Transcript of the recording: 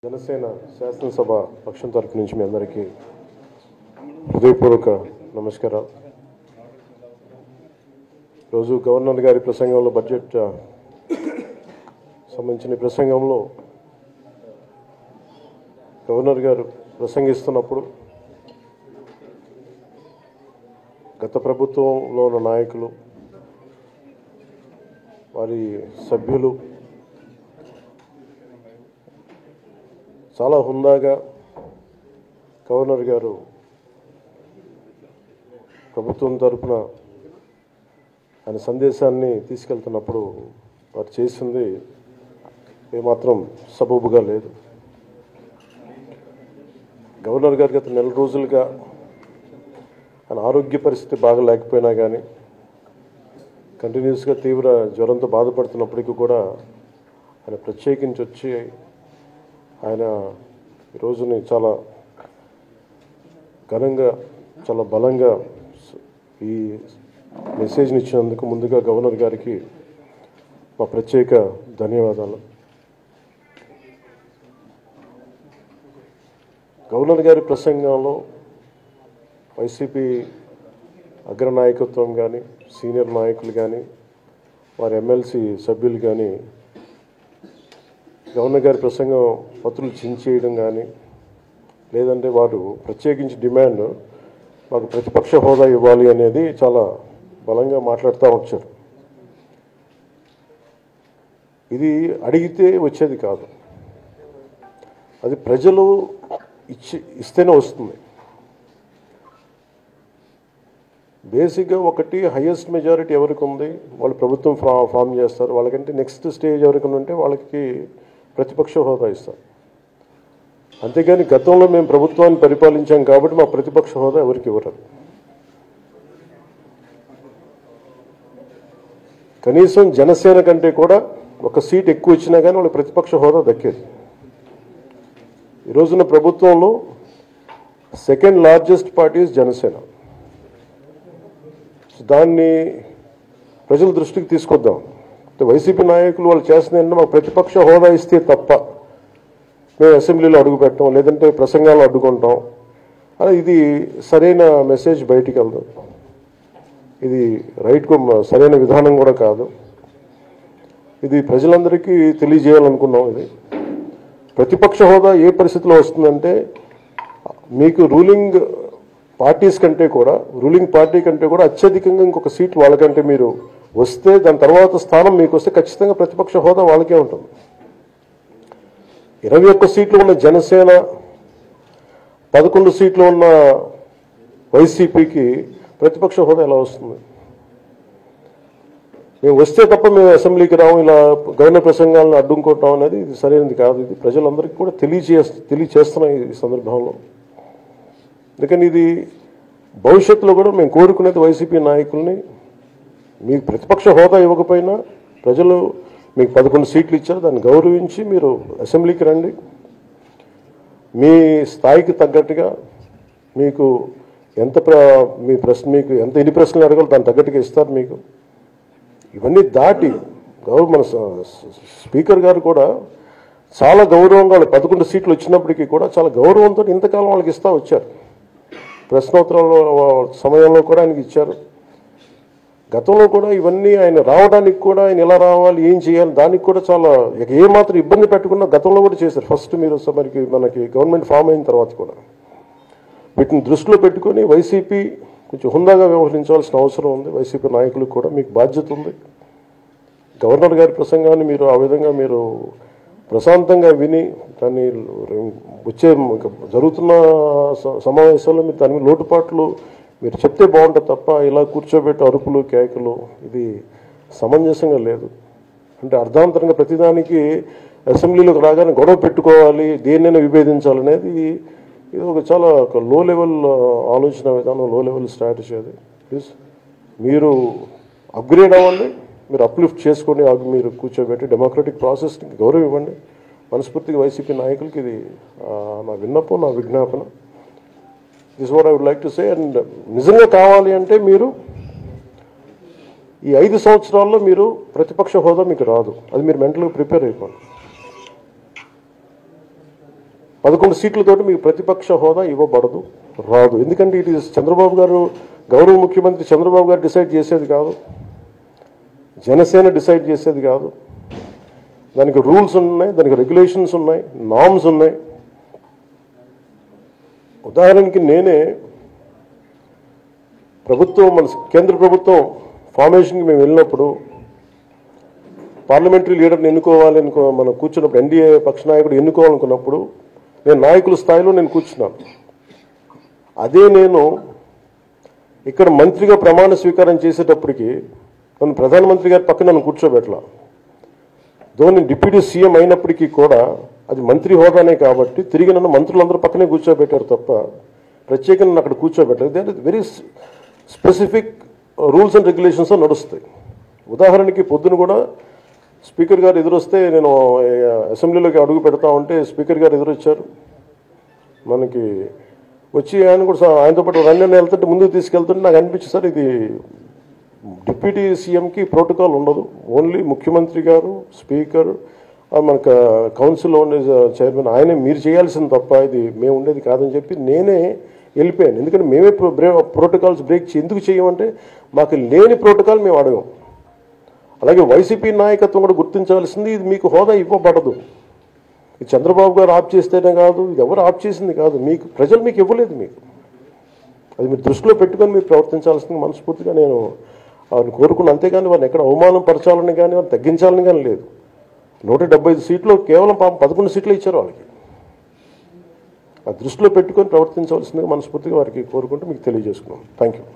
జనసేన శాసనసభ పక్షం తరపు నుంచి మీ అందరికీ హృదయపూర్వక నమస్కారాలు. రోజు గవర్నర్ గారి ప్రసంగంలో బడ్జెట్ సంబంధించిన ప్రసంగంలో గవర్నర్ గారు ప్రసంగిస్తున్నప్పుడు గత ప్రభుత్వంలో ఉన్న నాయకులు వారి సభ్యులు చాలా హుందాగా గవర్నర్ గారు ప్రభుత్వం తరపున ఆయన సందేశాన్ని తీసుకెళ్తున్నప్పుడు వారు చేసింది ఏమాత్రం సబబుగా లేదు. గవర్నర్ గారు గత నెల రోజులుగా ఆయన ఆరోగ్య పరిస్థితి బాగా లేకపోయినా కానీ కంటిన్యూస్గా తీవ్ర జ్వరంతో బాధపడుతున్నప్పటికీ కూడా ఆయన ప్రత్యేకించి వచ్చి ఆయన ఈ రోజుని చాలా ఘనంగా చాలా బలంగా ఈ మెసేజ్ని ఇచ్చినందుకు ముందుగా గవర్నర్ గారికి మా ప్రత్యేక ధన్యవాదాలు. గవర్నర్ గారి ప్రసంగంలో వైసీపీ అగ్రనాయకత్వం కానీ సీనియర్ నాయకులు కానీ వారి ఎమ్మెల్సీ సభ్యులు కానీ గవర్నర్ గారి ప్రసంగం పత్రులు చించేయడం కానీ లేదంటే వారు ప్రత్యేకించి డిమాండ్ మాకు ప్రతిపక్ష హోదా ఇవ్వాలి అనేది చాలా బలంగా మాట్లాడుతూ వచ్చారు. ఇది అడిగితే వచ్చేది కాదు, అది ప్రజలు ఇస్తేనే వస్తుంది. బేసిక్గా ఒకటి హైయెస్ట్ మెజారిటీ ఎవరికి ఉంది వాళ్ళు ప్రభుత్వం ఫామ్ చేస్తారు, వాళ్ళకంటే నెక్స్ట్ స్టేజ్ ఎవరికి ఉంటే వాళ్ళకి ప్రతిపక్ష హోదా ఇస్తారు. అంతేగాని గతంలో మేము ప్రభుత్వాన్ని పరిపాలించాం కాబట్టి మా ప్రతిపక్ష హోదా ఎవరికి ఇవ్వరు. కనీసం జనసేన కంటే కూడా ఒక సీట్ ఎక్కువ ఇచ్చినా కానీ వాళ్ళకి ప్రతిపక్ష హోదా దక్కేది. ఈ రోజున ప్రభుత్వంలో సెకండ్ లార్జెస్ట్ పార్టీ జనసేన. దాన్ని ప్రజల దృష్టికి తీసుకొద్దాం. వైసీపీ నాయకులు వాళ్ళు చేస్తుంది ఏంటంటే మాకు ప్రతిపక్ష హోదా ఇస్తే తప్ప మేము అసెంబ్లీలో అడుగు పెట్టాం లేదంటే ప్రసంగాలు అడ్డుకుంటాం అలా ఇది సరైన మెసేజ్ బయటికి వెళ్దాం. ఇది సరైన విధానం కూడా కాదు. ఇది ప్రజలందరికీ తెలియజేయాలనుకున్నాం. ఇది ప్రతిపక్ష హోదా ఏ పరిస్థితిలో వస్తుందంటే మీకు రూలింగ్ పార్టీ కంటే కూడా అత్యధికంగా ఇంకొక సీట్ వాళ్ళకంటే మీరు వస్తే దాని తర్వాత స్థానం మీకు వస్తే ఖచ్చితంగా ప్రతిపక్ష హోదా వాళ్ళకే ఉంటుంది. 21 సీట్లు ఉన్న జనసేన 11 సీట్లు ఉన్న వైసీపీకి ప్రతిపక్ష హోదా ఎలా వస్తుంది? మేము వస్తే తప్ప మేము అసెంబ్లీకి రాము, ఇలా గవర్నర్ ప్రసంగాలను అడ్డుకోవటం అనేది ఇది సరైనది కాదు. ఇది ప్రజలందరికీ కూడా తెలియచేస్తున్నాం ఈ సందర్భంలో. అందుకని ఇది భవిష్యత్తులో కూడా మేము కోరుకునేది వైసీపీ నాయకుల్ని మీకు ప్రతిపక్ష హోదా ఇవ్వకపోయినా ప్రజలు మీకు 11 సీట్లు ఇచ్చారు, దాన్ని గౌరవించి మీరు అసెంబ్లీకి రండి. మీ స్థాయికి తగ్గట్టుగా మీకు మీకు ఎన్ని ప్రశ్నలు అడగాలో దాన్ని తగ్గట్టుగా ఇస్తారు మీకు. ఇవన్నీ దాటి మన స్పీకర్ గారు కూడా చాలా గౌరవంగా వాళ్ళు 11 సీట్లు వచ్చినప్పటికీ కూడా చాలా గౌరవంతో ఇంతకాలం వాళ్ళకి ఇస్తూ వచ్చారు. ప్రశ్నోత్తరాల సమయంలో కూడా ఆయనకి ఇచ్చారు. గతంలో కూడా ఇవన్నీ ఆయన రావడానికి కూడా ఆయన ఎలా రావాలి ఏం చేయాలి దానికి కూడా చాలా ఏమాత్రం ఇబ్బంది పెట్టకుండా గతంలో కూడా చేశారు. ఫస్ట్ మీరు మనకి గవర్నమెంట్ ఫామ్ అయిన తర్వాత కూడా వీటిని దృష్టిలో పెట్టుకొని వైసీపీ కొంచెం హుందాగా వ్యవహరించాల్సిన అవసరం ఉంది. వైసీపీ నాయకులకు కూడా మీకు బాధ్యత ఉంది. గవర్నర్ గారి ప్రసంగాన్ని మీరు ఆ విధంగా మీరు ప్రశాంతంగా విని దాన్ని వచ్చే జరుగుతున్న సమావేశాల్లో మీరు దాని మీద లోటుపాట్లు మీరు చెప్తే బాగుంటుంది తప్ప ఇలా కూర్చోబెట్టి అరుపులు కేకలు ఇది సమంజసంగా లేదు. అంటే అర్ధాంతరంగా ప్రతిదానికి అసెంబ్లీలోకి రాగానే గొడవ పెట్టుకోవాలి, దేన్నైనా విభేదించాలనేది ఇది ఒక చాలా లో లెవెల్ ఆలోచన విధానం, లో లెవెల్ స్ట్రాటజీ. అది ప్లీజ్ మీరు అప్గ్రేడ్ అవ్వండి, మీరు అప్లిఫ్ట్ చేసుకొని మీరు కూర్చోబెట్టి డెమోక్రటిక్ ప్రాసెస్కి గౌరవం ఇవ్వండి. మనస్ఫూర్తిగా వైసీపీ నాయకులకి ఇది నా విన్నపం, నా విజ్ఞాపన. This what I would like to say. And నిజంగా కావాలి అంటే మీరు ఈ 5 సంవత్సరాల్లో మీరు ప్రతిపక్ష హోదా మీకు రాదు, అది మీరు మెంటల్గా ప్రిపేర్ అయిపోండి. 11 సీట్లతోటి మీకు ప్రతిపక్ష హోదా ఇవ్వబడదు, రాదు. ఎందుకంటే ఇది చంద్రబాబు గారు, గౌరవ ముఖ్యమంత్రి చంద్రబాబు గారు డిసైడ్ చేసేది కాదు, జనసేన డిసైడ్ చేసేది కాదు. దానికి రూల్స్ ఉన్నాయి, దానికి రెగ్యులేషన్స్ ఉన్నాయి, నామ్స్ ఉన్నాయి. ఉదాహరణకి నేనే ప్రభుత్వం, మన కేంద్ర ప్రభుత్వం ఫార్మేషన్కి మేము వెళ్ళినప్పుడు పార్లమెంటరీ లీడర్ని ఎన్నుకోవాలి మనం కూర్చున్నప్పుడు, ఎన్డీఏ పక్ష నాయకుడు ఎన్నుకోవాలనుకున్నప్పుడు నేను నాయకుల స్థాయిలో నేను కూర్చున్నాను. అదే నేను ఇక్కడ మంత్రిగా ప్రమాణ స్వీకారం చేసేటప్పటికి నన్ను ప్రధానమంత్రి గారి పక్కన నన్ను కూర్చోబెట్టలా. ధోని డిప్యూటీ సీఎం అయినప్పటికీ కూడా అది మంత్రి హోదానే కాబట్టి తిరిగి నన్ను మంత్రులందరూ పక్కనే కూర్చోబెట్టారు తప్ప ప్రత్యేకంగా నన్ను అక్కడ కూర్చోబెట్టలేదు. They are very specific rules and regulations నడుస్తాయి. ఉదాహరణకి పొద్దున కూడా స్పీకర్ గారు ఎదురొస్తే నేను అసెంబ్లీలోకి అడుగు పెడతా ఉంటే స్పీకర్ గారు ఎదురొచ్చారు. మనకి వచ్చి ఆయన కూడా ఆయనతో పాటు రండి వెళ్తుంటే ముందుకు తీసుకెళ్తుంటే నాకు అనిపించింది, సార్ ఇది డిప్యూటీ సీఎంకి ప్రోటోకాల్ ఉండదు, ఓన్లీ ముఖ్యమంత్రి గారు, స్పీకర్, మనకు కౌన్సిల్లో ఉండే చైర్మన్ ఆయనే మీరు చేయాల్సింది తప్ప ఇది మేము ఉండేది కాదని చెప్పి నేనే వెళ్ళిపోయాను. ఎందుకంటే మేమే ప్రోటోకాల్స్ బ్రేక్ ఎందుకు చేయమంటే మాకు లేని ప్రోటోకాల్ మేము అడగం. అలాగే వైసీపీ నాయకత్వం కూడా గుర్తించాల్సింది, ఇది మీకు హోదా ఇవ్వబడదు. ఇది చంద్రబాబు గారు ఆప్ చేస్తేనే కాదు, ఇది ఎవరు ఆప్ చేసింది కాదు, మీకు ప్రజలు మీకు ఇవ్వలేదు. మీకు అది మీరు దృష్టిలో పెట్టుకొని మీరు ప్రవర్తించాల్సింది మనస్ఫూర్తిగా నేను వారిని కోరుకున్నాను. అంతేగాని వారిని ఎక్కడ అవమానం పరచాలని కానీ వారిని తగ్గించాలని కానీ లేదు. 175 సీట్లు కేవలం 11 సీట్లు ఇచ్చారు వాళ్ళకి. ఆ దృష్టిలో పెట్టుకొని ప్రవర్తించవలసిందిగా మనస్ఫూర్తిగా వారికి కోరుకుంటూ మీకు తెలియజేసుకున్నాను. Thank you.